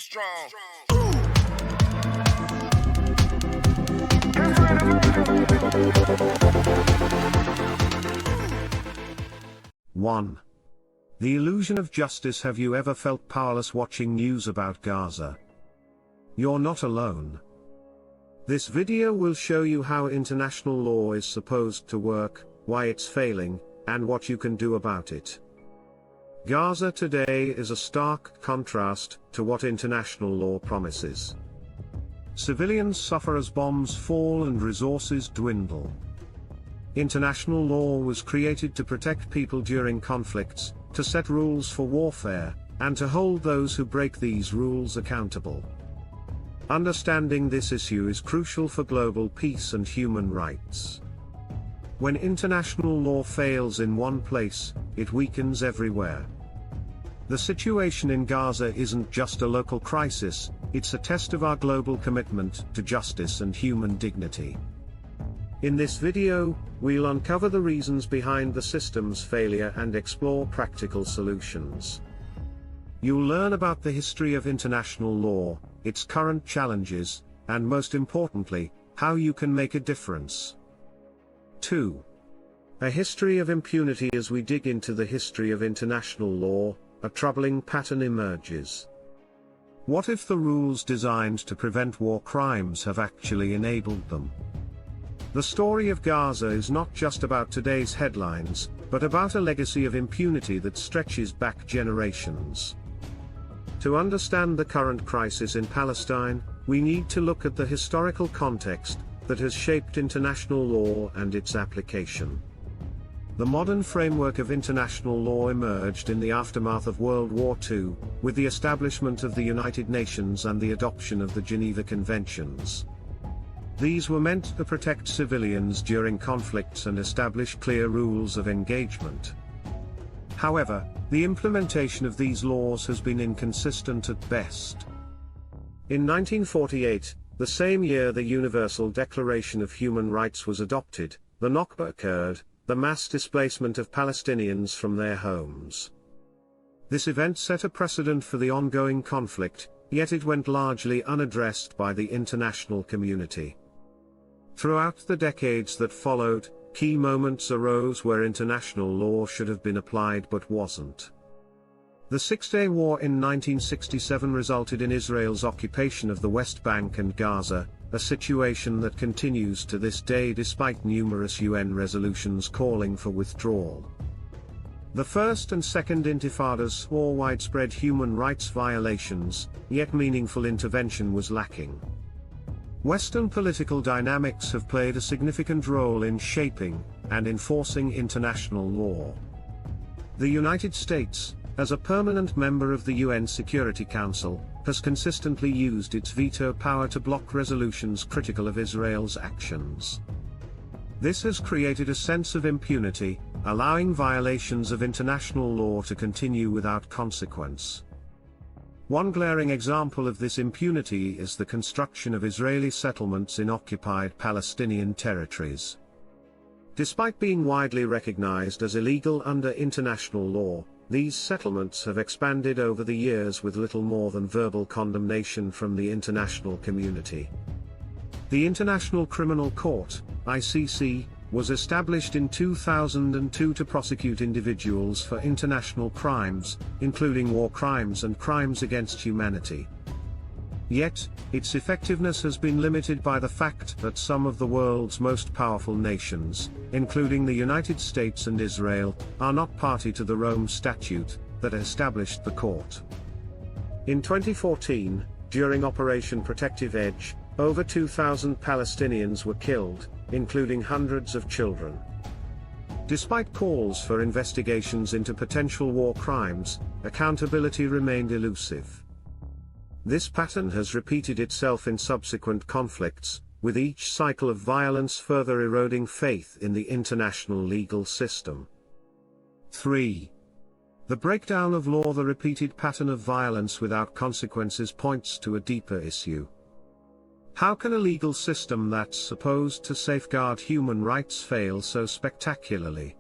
strong. 1. The illusion of justice. Have you ever felt powerless watching news about Gaza? You're not alone. This video will show you how international law is supposed to work, why it's failing, and what you can do about it. Gaza today is a stark contrast to what international law promises. Civilians suffer as bombs fall and resources dwindle. International law was created to protect people during conflicts, to set rules for warfare, and to hold those who break these rules accountable. Understanding this issue is crucial for global peace and human rights. When international law fails in one place, it weakens everywhere. The situation in Gaza isn't just a local crisis, it's a test of our global commitment to justice and human dignity. In this video, we'll uncover the reasons behind the system's failure and explore practical solutions. You'll learn about the history of international law, its current challenges, and most importantly, how you can make a difference. 2. A history of impunity. As we dig into the history of international law, a troubling pattern emerges. What if the rules designed to prevent war crimes have actually enabled them? The story of Gaza is not just about today's headlines, but about a legacy of impunity that stretches back generations. To understand the current crisis in Palestine, we need to look at the historical context that has shaped international law and its application. The modern framework of international law emerged in the aftermath of World War II, with the establishment of the United Nations and the adoption of the Geneva Conventions. These were meant to protect civilians during conflicts and establish clear rules of engagement. However, the implementation of these laws has been inconsistent at best. In 1948, the same year the Universal Declaration of Human Rights was adopted, the Nakba occurred, the mass displacement of Palestinians from their homes. This event set a precedent for the ongoing conflict, yet it went largely unaddressed by the international community. Throughout the decades that followed, key moments arose where international law should have been applied but wasn't. The Six-Day War in 1967 resulted in Israel's occupation of the West Bank and Gaza, a situation that continues to this day despite numerous UN resolutions calling for withdrawal. The First and Second Intifadas saw widespread human rights violations, yet meaningful intervention was lacking. Western political dynamics have played a significant role in shaping and enforcing international law. The United States, as a permanent member of the UN Security Council, has consistently used its veto power to block resolutions critical of Israel's actions. This has created a sense of impunity, allowing violations of international law to continue without consequence. One glaring example of this impunity is the construction of Israeli settlements in occupied Palestinian territories. Despite being widely recognized as illegal under international law, these settlements have expanded over the years with little more than verbal condemnation from the international community. The International Criminal Court, ICC, was established in 2002 to prosecute individuals for international crimes, including war crimes and crimes against humanity. Yet, its effectiveness has been limited by the fact that some of the world's most powerful nations, including the United States and Israel, are not party to the Rome Statute that established the court. In 2014, during Operation Protective Edge, over 2,000 Palestinians were killed, including hundreds of children. Despite calls for investigations into potential war crimes, accountability remained elusive. This pattern has repeated itself in subsequent conflicts, with each cycle of violence further eroding faith in the international legal system. 3. The breakdown of law. The repeated pattern of violence without consequences points to a deeper issue. How can a legal system that's supposed to safeguard human rights fail so spectacularly?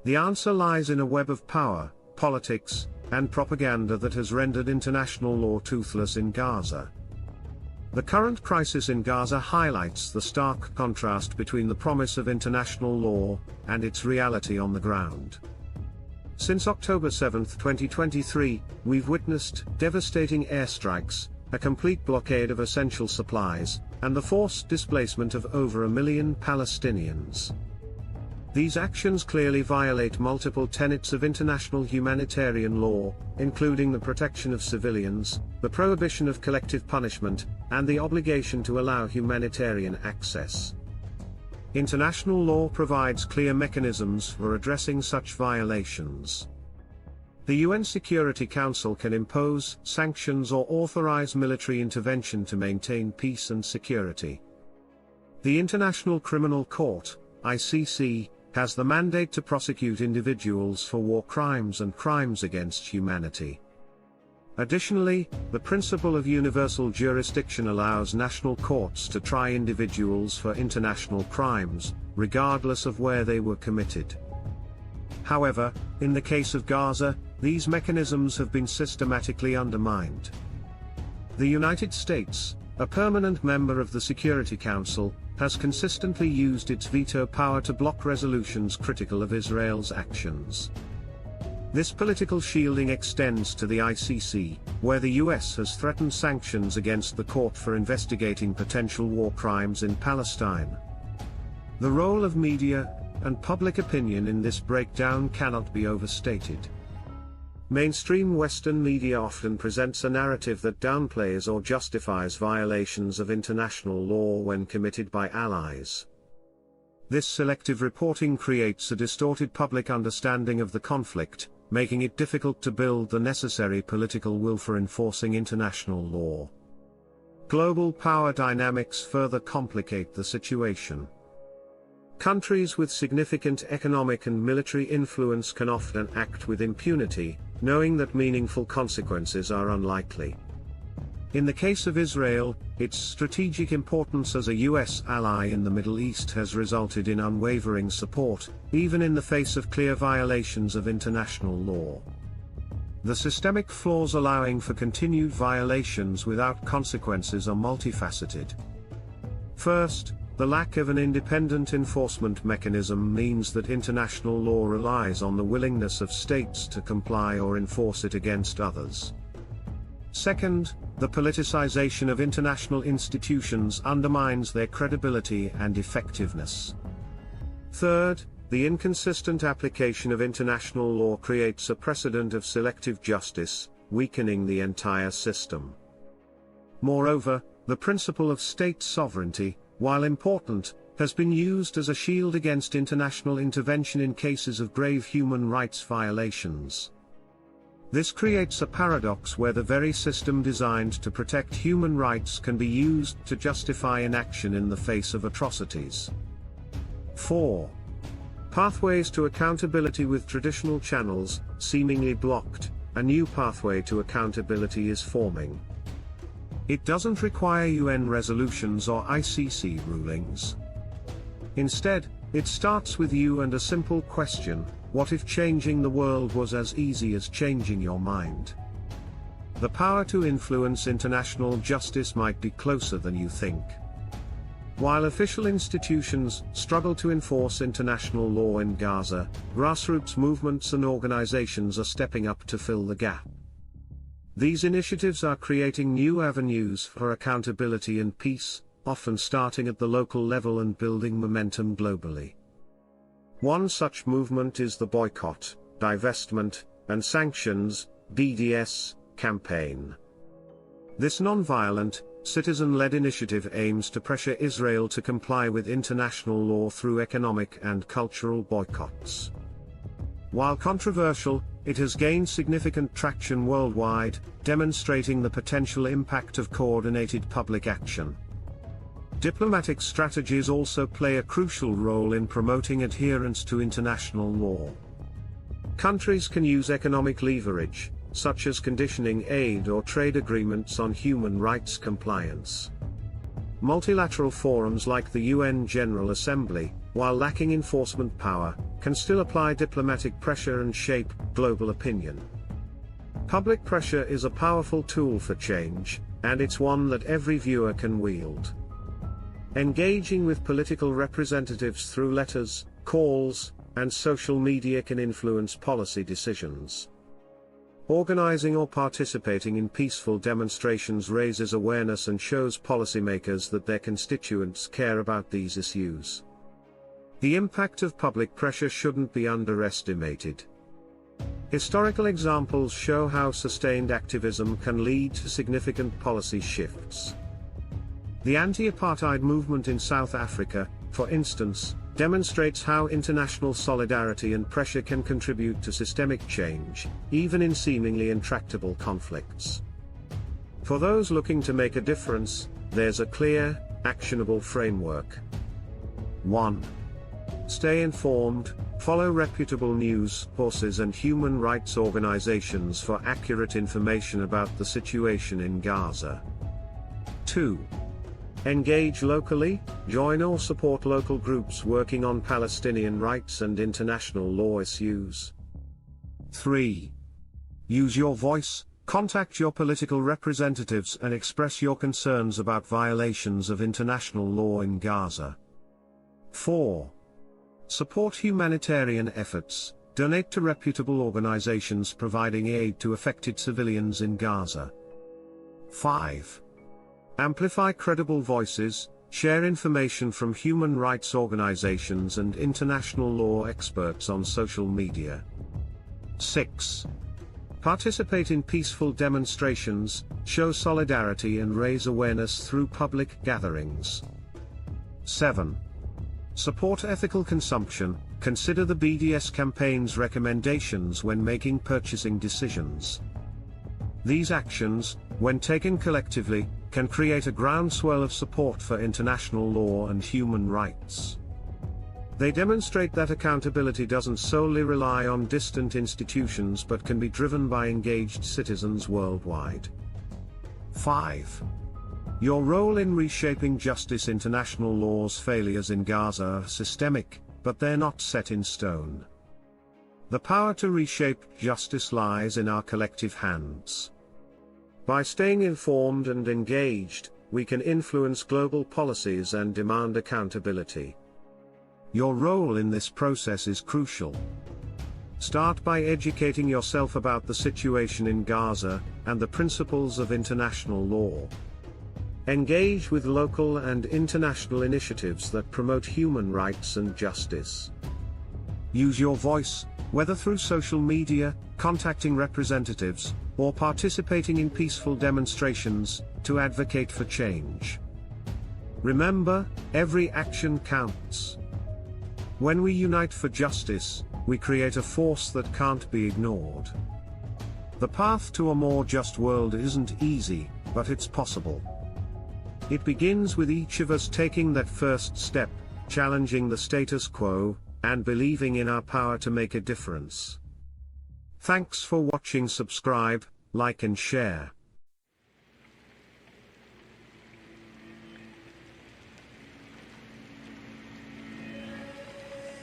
The answer lies in a web of power, politics, and propaganda that has rendered international law toothless in Gaza. The current crisis in Gaza highlights the stark contrast between the promise of international law and its reality on the ground. Since October 7, 2023, we've witnessed devastating airstrikes, a complete blockade of essential supplies, and the forced displacement of over 1 million Palestinians. These actions clearly violate multiple tenets of international humanitarian law, including the protection of civilians, the prohibition of collective punishment, and the obligation to allow humanitarian access. International law provides clear mechanisms for addressing such violations. The UN Security Council can impose sanctions or authorize military intervention to maintain peace and security. The International Criminal Court, ICC, has the mandate to prosecute individuals for war crimes and crimes against humanity. Additionally, the principle of universal jurisdiction allows national courts to try individuals for international crimes, regardless of where they were committed. However, in the case of Gaza, these mechanisms have been systematically undermined. The United States, a permanent member of the Security Council, has consistently used its veto power to block resolutions critical of Israel's actions. This political shielding extends to the ICC, where the US has threatened sanctions against the court for investigating potential war crimes in Palestine. The role of media and public opinion in this breakdown cannot be overstated. Mainstream Western media often presents a narrative that downplays or justifies violations of international law when committed by allies. This selective reporting creates a distorted public understanding of the conflict, making it difficult to build the necessary political will for enforcing international law. Global power dynamics further complicate the situation. Countries with significant economic and military influence can often act with impunity, knowing that meaningful consequences are unlikely. In the case of Israel, its strategic importance as a US ally in the Middle East has resulted in unwavering support, even in the face of clear violations of international law. The systemic flaws allowing for continued violations without consequences are multifaceted. First, the lack of an independent enforcement mechanism means that international law relies on the willingness of states to comply or enforce it against others. Second, the politicization of international institutions undermines their credibility and effectiveness. Third, the inconsistent application of international law creates a precedent of selective justice, weakening the entire system. Moreover, the principle of state sovereignty, while important, has been used as a shield against international intervention in cases of grave human rights violations. This creates a paradox where the very system designed to protect human rights can be used to justify inaction in the face of atrocities. 4. Pathways to accountability. With traditional channels seemingly blocked, a new pathway to accountability is forming. It doesn't require UN resolutions or ICC rulings. Instead, it starts with you and a simple question: what if changing the world was as easy as changing your mind? The power to influence international justice might be closer than you think. While official institutions struggle to enforce international law in Gaza, grassroots movements and organizations are stepping up to fill the gap. These initiatives are creating new avenues for accountability and peace, often starting at the local level and building momentum globally. One such movement is the Boycott, Divestment, and Sanctions (BDS) campaign. This non-violent, citizen-led initiative aims to pressure Israel to comply with international law through economic and cultural boycotts. While controversial, it has gained significant traction worldwide, demonstrating the potential impact of coordinated public action. Diplomatic strategies also play a crucial role in promoting adherence to international law. Countries can use economic leverage, such as conditioning aid or trade agreements on human rights compliance. Multilateral forums like the UN General Assembly, while lacking enforcement power, can still apply diplomatic pressure and shape global opinion. Public pressure is a powerful tool for change, and it's one that every viewer can wield. Engaging with political representatives through letters, calls, and social media can influence policy decisions. Organizing or participating in peaceful demonstrations raises awareness and shows policymakers that their constituents care about these issues. The impact of public pressure shouldn't be underestimated. Historical examples show how sustained activism can lead to significant policy shifts. The anti-apartheid movement in South Africa, for instance, demonstrates how international solidarity and pressure can contribute to systemic change, even in seemingly intractable conflicts. For those looking to make a difference, there's a clear, actionable framework. 1. Stay informed, follow reputable news sources and human rights organizations for accurate information about the situation in Gaza. 2. Engage locally, join or support local groups working on Palestinian rights and international law issues. 3. Use your voice, contact your political representatives and express your concerns about violations of international law in Gaza. 4. Support humanitarian efforts, donate to reputable organizations providing aid to affected civilians in Gaza. 5. Amplify credible voices, share information from human rights organizations and international law experts on social media. 6. Participate in peaceful demonstrations, show solidarity and raise awareness through public gatherings. 7. Support ethical consumption, consider the BDS campaign's recommendations when making purchasing decisions. These actions, when taken collectively, can create a groundswell of support for international law and human rights. They demonstrate that accountability doesn't solely rely on distant institutions but can be driven by engaged citizens worldwide. 5. Your role in reshaping justice. International law's failures in Gaza are systemic, but they're not set in stone. The power to reshape justice lies in our collective hands. By staying informed and engaged, we can influence global policies and demand accountability. Your role in this process is crucial. Start by educating yourself about the situation in Gaza and the principles of international law. Engage with local and international initiatives that promote human rights and justice. Use your voice, whether through social media, contacting representatives, or participating in peaceful demonstrations, to advocate for change. Remember, every action counts. When we unite for justice, we create a force that can't be ignored. The path to a more just world isn't easy, but it's possible. It begins with each of us taking that first step, challenging the status quo, and believing in our power to make a difference. Thanks for watching. Subscribe, like and share.